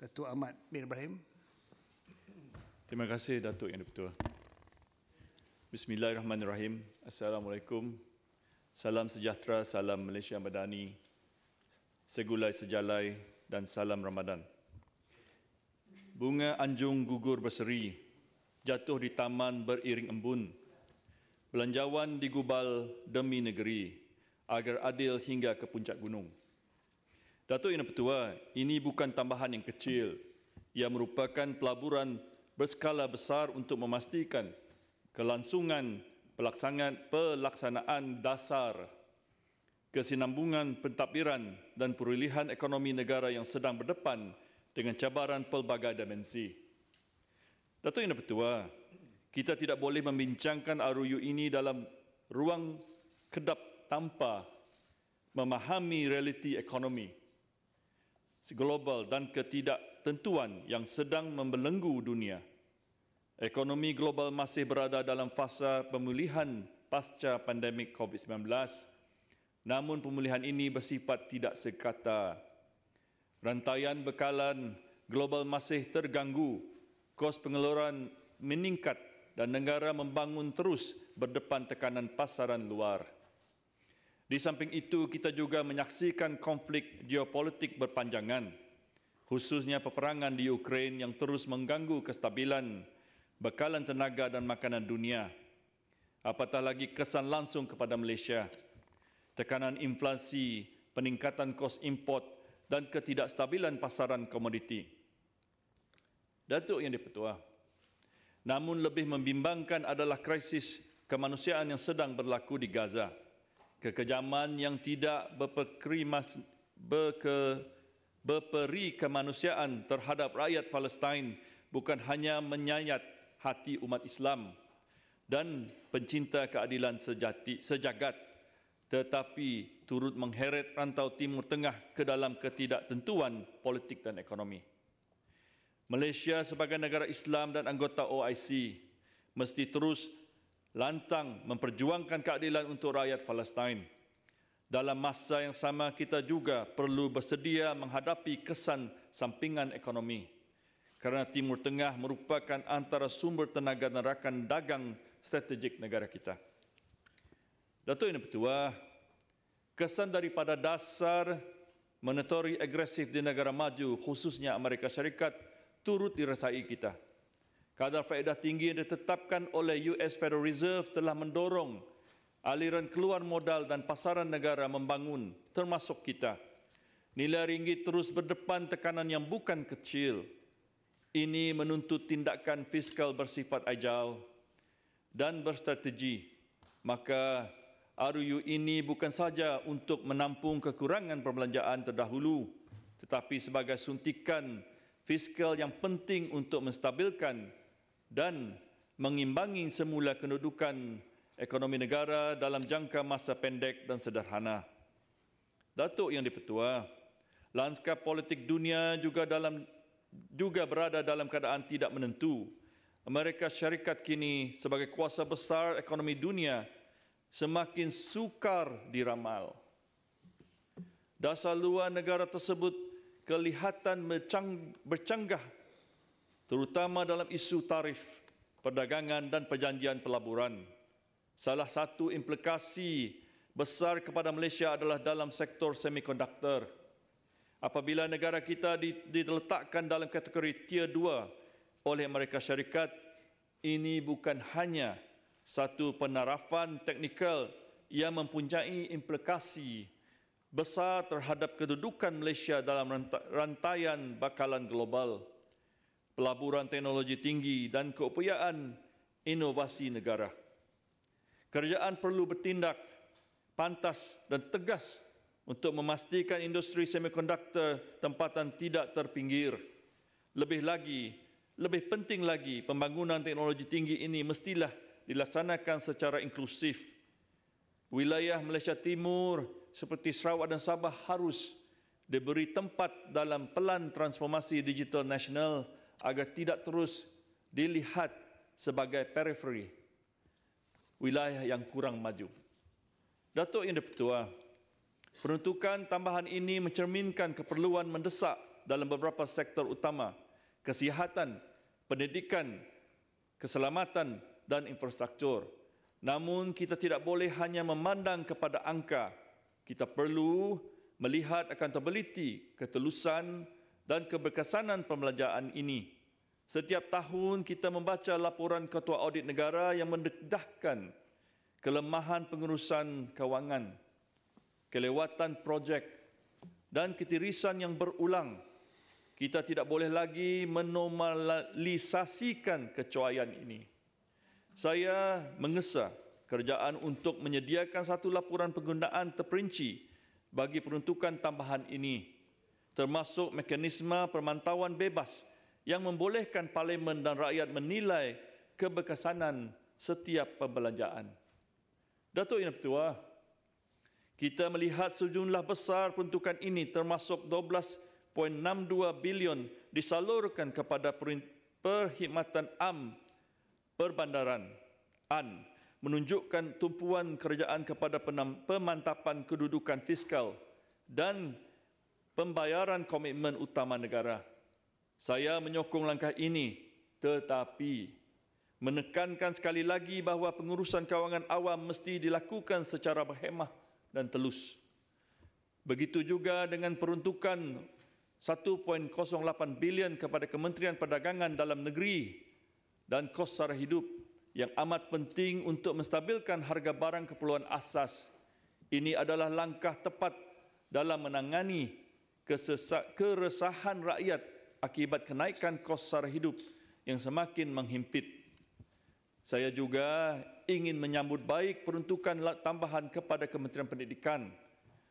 Datuk Ahmad bin Ibrahim. Terima kasih Datuk Yang di-Pertua. Bismillahirrahmanirrahim. Assalamualaikum. Salam sejahtera, salam Malaysia Madani, segulai sejalai dan salam Ramadan. Bunga anjung gugur berseri, jatuh di taman beriring embun. Belanjawan digubal demi negeri, agar adil hingga ke puncak gunung. Datuk Yang di-Pertua, ini bukan tambahan yang kecil. Ia merupakan pelaburan berskala besar untuk memastikan kelangsungan pelaksanaan dasar, kesinambungan pentadbiran dan pemulihan ekonomi negara yang sedang berdepan dengan cabaran pelbagai dimensi. Datuk Yang di-Pertua, kita tidak boleh membincangkan RUU ini dalam ruang kedap tanpa memahami realiti ekonomi global dan ketidaktentuan yang sedang membelenggu dunia. Ekonomi global masih berada dalam fasa pemulihan pasca pandemik COVID-19. Namun pemulihan ini bersifat tidak sekata. Rantaian bekalan global masih terganggu, kos pengeluaran meningkat dan negara membangun terus berdepan tekanan pasaran luar. Di samping itu, kita juga menyaksikan konflik geopolitik berpanjangan, khususnya peperangan di Ukraine yang terus mengganggu kestabilan bekalan tenaga dan makanan dunia. Apatah lagi kesan langsung kepada Malaysia, tekanan inflasi, peningkatan kos import dan ketidakstabilan pasaran komoditi. Datuk Yang di-Pertua, namun lebih membimbangkan adalah krisis kemanusiaan yang sedang berlaku di Gaza. Kekejaman yang tidak berperi kemanusiaan terhadap rakyat Palestin bukan hanya menyayat hati umat Islam dan pencinta keadilan sejagat, tetapi turut mengheret rantau Timur Tengah ke dalam ketidaktentuan politik dan ekonomi. Malaysia sebagai negara Islam dan anggota OIC mesti terus lantang memperjuangkan keadilan untuk rakyat Palestin. Dalam masa yang sama, kita juga perlu bersedia menghadapi kesan sampingan ekonomi, kerana Timur Tengah merupakan antara sumber tenaga dan rakan dagang strategik negara kita. Datuk Yang di-Pertua, kesan daripada dasar monetary agresif di negara maju, khususnya Amerika Syarikat, turut dirasai kita. Kadar faedah tinggi yang ditetapkan oleh US Federal Reserve telah mendorong aliran keluar modal dan pasaran negara membangun, termasuk kita. Nilai ringgit terus berdepan tekanan yang bukan kecil. Ini menuntut tindakan fiskal bersifat agile dan berstrategi. Maka RUU ini bukan saja untuk menampung kekurangan perbelanjaan terdahulu, tetapi sebagai suntikan fiskal yang penting untuk menstabilkan dan mengimbangi semula kedudukan ekonomi negara dalam jangka masa pendek dan sederhana. Datuk Yang di-Pertua, lanskap politik dunia juga berada dalam keadaan tidak menentu. Amerika Syarikat kini sebagai kuasa besar ekonomi dunia semakin sukar diramal. Dasar luar negara tersebut kelihatan bercanggah, terutama dalam isu tarif, perdagangan dan perjanjian pelaburan. Salah satu implikasi besar kepada Malaysia adalah dalam sektor semikonduktor. Apabila negara kita diletakkan dalam kategori Tier 2 oleh Amerika Syarikat, ini bukan hanya satu penarafan teknikal yang mempunyai implikasi besar terhadap kedudukan Malaysia dalam rantaian bekalan global, pelaburan teknologi tinggi dan keupayaan inovasi negara. Kerajaan perlu bertindak pantas dan tegas untuk memastikan industri semikonduktor tempatan tidak terpinggir. Lebih penting lagi, pembangunan teknologi tinggi ini mestilah dilaksanakan secara inklusif. Wilayah Malaysia Timur seperti Sarawak dan Sabah harus diberi tempat dalam pelan transformasi digital nasional agar tidak terus dilihat sebagai periferi, wilayah yang kurang maju. Datuk Yang di-Pertua, peruntukan tambahan ini mencerminkan keperluan mendesak dalam beberapa sektor utama: kesihatan, pendidikan, keselamatan dan infrastruktur. Namun kita tidak boleh hanya memandang kepada angka. Kita perlu melihat accountability, ketulusan dan keberkesanan pembelanjaan ini. Setiap tahun kita membaca laporan Ketua Audit Negara yang mendedahkan kelemahan pengurusan kewangan, kelewatan projek dan ketirisan yang berulang. Kita tidak boleh lagi menormalisasikan kecuaian ini. Saya mengesah kerajaan untuk menyediakan satu laporan penggunaan terperinci bagi peruntukan tambahan ini, termasuk mekanisme pemantauan bebas yang membolehkan parlimen dan rakyat menilai keberkesanan setiap pembelanjaan. Datuk Yang Pertua, kita melihat sejumlah besar peruntukan ini termasuk 12.62 bilion disalurkan kepada perkhidmatan perbandaran menunjukkan tumpuan kerajaan kepada pemantapan kedudukan fiskal dan pembayaran komitmen utama negara. Saya menyokong langkah ini, tetapi menekankan sekali lagi bahawa pengurusan kewangan awam mesti dilakukan secara berhemah dan telus. Begitu juga dengan peruntukan 1.08 bilion kepada Kementerian Perdagangan Dalam Negeri dan kos sara hidup yang amat penting untuk menstabilkan harga barang keperluan asas. Ini adalah langkah tepat dalam menangani keresahan rakyat akibat kenaikan kos sara hidup yang semakin menghimpit. Saya juga ingin menyambut baik peruntukan tambahan kepada Kementerian Pendidikan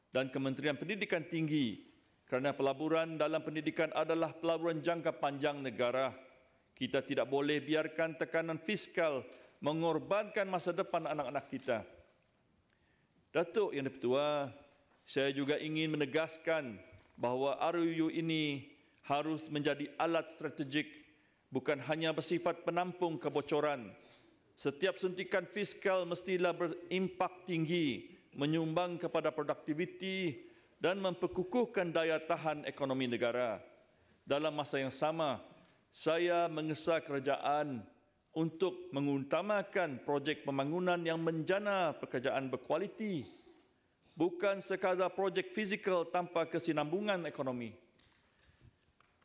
dan Kementerian Pendidikan Tinggi kerana pelaburan dalam pendidikan adalah pelaburan jangka panjang negara. Kita tidak boleh biarkan tekanan fiskal mengorbankan masa depan anak-anak kita. Datuk Yang Dipertua, saya juga ingin menegaskan bahawa RUU ini harus menjadi alat strategik, bukan hanya bersifat penampung kebocoran. Setiap suntikan fiskal mestilah berimpak tinggi, menyumbang kepada produktiviti dan memperkukuhkan daya tahan ekonomi negara. Dalam masa yang sama, saya mengesah kerajaan untuk mengutamakan projek pembangunan yang menjana pekerjaan berkualiti, bukan sekadar projek fizikal tanpa kesinambungan ekonomi.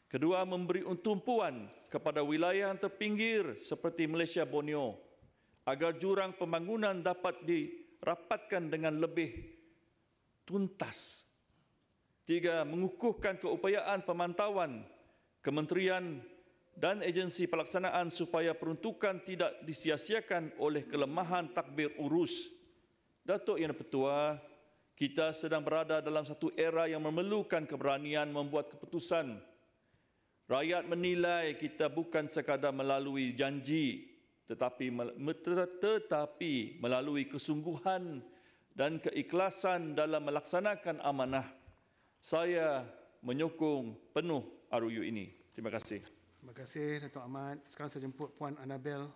Kedua, memberi tumpuan kepada wilayah yang terpinggir seperti Malaysia Borneo agar jurang pembangunan dapat dirapatkan dengan lebih tuntas. Tiga, mengukuhkan keupayaan pemantauan kementerian dan agensi pelaksanaan supaya peruntukan tidak disia-siakan oleh kelemahan takbir urus. Datuk Yang Dipertua, kita sedang berada dalam satu era yang memerlukan keberanian membuat keputusan. Rakyat menilai kita bukan sekadar melalui janji, tetapi melalui kesungguhan dan keikhlasan dalam melaksanakan amanah. Saya menyokong penuh RUU ini. Terima kasih. Terima kasih, Datuk Ahmad. Sekarang saya jemput Puan Annabel.